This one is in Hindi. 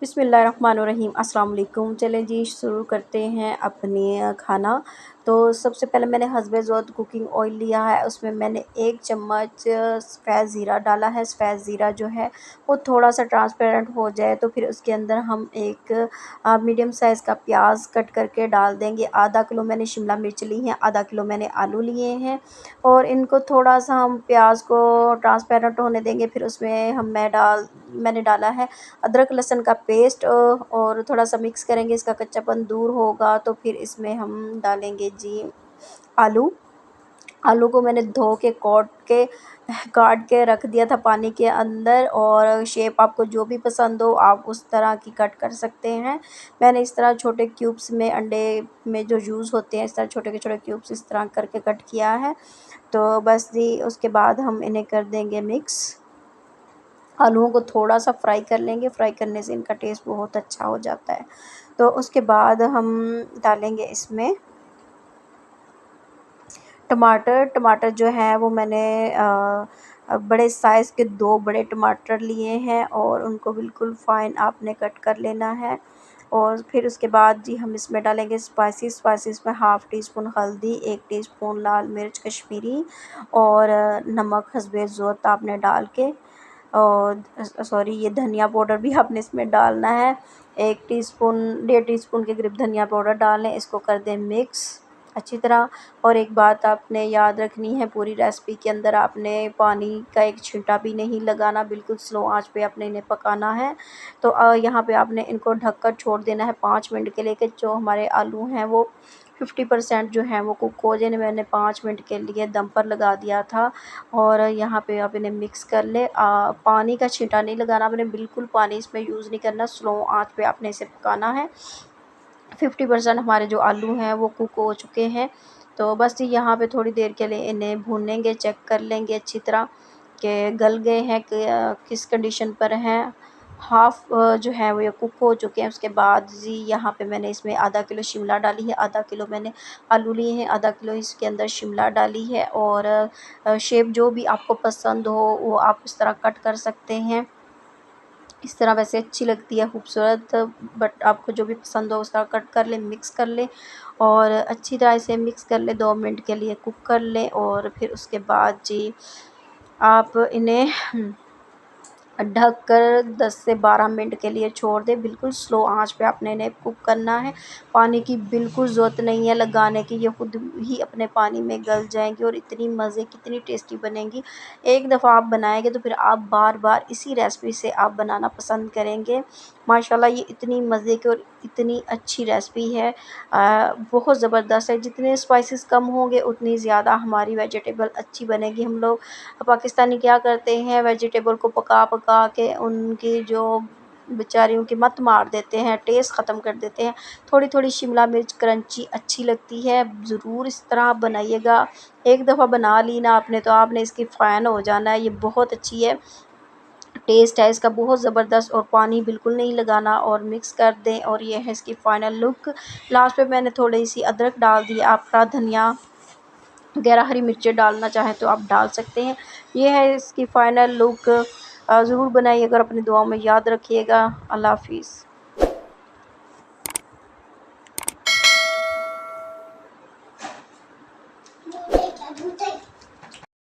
बिस्मिल्लाहिर्रहमानिर्रहीम अस्सलाम वालेकुम। चलें जी शुरू करते हैं अपने खाना। तो सबसे पहले मैंने हस्बे ज़ौत कुकिंग ऑयल लिया है, उसमें मैंने 1 चम्मच सफ़ेद ज़ीरा डाला है। सफ़ेद ज़ीरा जो है वो थोड़ा सा ट्रांसपेरेंट हो जाए तो फिर उसके अंदर हम एक मीडियम साइज़ का प्याज कट करके डाल देंगे। आधा किलो मैंने शिमला मिर्च ली हैं, आधा किलो मैंने आलू लिए हैं और इनको थोड़ा सा हम प्याज को ट्रांसपेरेंट होने देंगे। फिर उसमें मैंने डाला है अदरक लहसुन का पेस्ट और थोड़ा सा मिक्स करेंगे, इसका कच्चापन दूर होगा तो फिर इसमें हम डालेंगे जी आलू। आलू को मैंने धो के के काट के रख दिया था पानी के अंदर, और शेप आपको जो भी पसंद हो आप उस तरह की कट कर सकते हैं। मैंने इस तरह छोटे क्यूब्स में, अंडे में जो यूज़ होते हैं, इस तरह छोटे के छोटे क्यूब्स इस तरह करके कट किया है। तो बस जी उसके बाद हम इन्हें कर देंगे मिक्स। आलूओं को थोड़ा सा फ्राई कर लेंगे, फ्राई करने से इनका टेस्ट बहुत अच्छा हो जाता है। तो उसके बाद हम डालेंगे इसमें टमाटर। टमाटर जो है वो मैंने बड़े साइज़ के 2 बड़े टमाटर लिए हैं और उनको बिल्कुल फ़ाइन आपने कट कर लेना है। और फिर उसके बाद जी हम इसमें डालेंगे स्पाइसेस में हाफ़ टी स्पून हल्दी, 1 टीस्पून लाल मिर्च कश्मीरी और नमक हस्बे ज़ौत आपने डाल के, और सॉरी ये धनिया पाउडर भी आपने इसमें डालना है। 1 टीस्पून, 1.5 टीस्पून के करीब धनिया पाउडर डालें, इसको कर दें मिक्स अच्छी तरह। और एक बात आपने याद रखनी है, पूरी रेसिपी के अंदर आपने पानी का एक छींटा भी नहीं लगाना, बिल्कुल स्लो आंच पे आपने इन्हें पकाना है। तो यहाँ पे आपने इनको ढककर छोड़ देना है 5 मिनट के लिए कि जो हमारे आलू हैं वो 50% जो हैं वो कुक हो जाए। मैंने 5 मिनट के लिए दम पर लगा दिया था। और यहाँ पे आप इन्हें मिक्स कर लें। पानी का छींटा नहीं लगाना आपने, बिल्कुल पानी इसमें यूज़ नहीं करना, स्लो आंच पे आपने इसे पकाना है। 50% हमारे जो आलू हैं वो कुक हो चुके हैं। तो बस यहाँ पे थोड़ी देर के लिए इन्हें भूनेंगे, चेक कर लेंगे अच्छी तरह कि गल गए हैं, किस कंडीशन पर हैं। हाफ़ जो है वो ये कुक हो चुके हैं। उसके बाद जी यहाँ पे मैंने इसमें आधा किलो शिमला डाली है, आधा किलो मैंने आलू लिए हैं, आधा किलो इसके अंदर शिमला डाली है। और शेप जो भी आपको पसंद हो वो आप इस तरह कट कर सकते हैं। इस तरह वैसे अच्छी लगती है खूबसूरत, बट आपको जो भी पसंद हो उस तरह कट कर लें, मिक्स कर लें और अच्छी तरह इसे मिक्स कर लें, 2 मिनट के लिए कुक कर लें। और फिर उसके बाद जी आप इन्हें ढक कर 10 से 12 मिनट के लिए छोड़ दें। बिल्कुल स्लो आंच पे आपने इन्हें कुक करना है। पानी की बिल्कुल ज़रूरत नहीं है लगाने की, ये खुद ही अपने पानी में गल जाएँगी और इतनी मज़े की, इतनी टेस्टी बनेंगी। एक दफ़ा आप बनाएँगे तो फिर आप बार-बार इसी रेसिपी से आप बनाना पसंद करेंगे। माशाल्लाह ये इतनी मज़े की और इतनी अच्छी रेसिपी है, बहुत ज़बरदस्त है। जितने स्पाइसेस कम होंगे उतनी ज़्यादा हमारी वेजिटेबल अच्छी बनेगी। हम लोग पाकिस्तानी क्या करते हैं, वेजिटेबल को पका-पका के उनकी जो बेचारियों की मत मार देते हैं, टेस्ट ख़त्म कर देते हैं। थोड़ी-थोड़ी शिमला मिर्च क्रंची अच्छी लगती है, ज़रूर इस तरह आप बनाइएगा। एक दफ़ा बना ली ना आपने तो आपने इसकी फ़ैन हो जाना है। ये बहुत अच्छी है, टेस्ट है इसका बहुत ज़बरदस्त, और पानी बिल्कुल नहीं लगाना और मिक्स कर दें। और ये है इसकी फ़ाइनल लुक। लास्ट में मैंने थोड़ी-सी अदरक डाल दी, आपका धनिया वगैरह हरी मिर्चें डालना चाहें तो आप डाल सकते हैं। ये है इसकी फ़ाइनल लुक। ज़रूर बनाइएगा और अपनी दुआओं में याद रखिएगा। अल्लाह हाफ़िज़।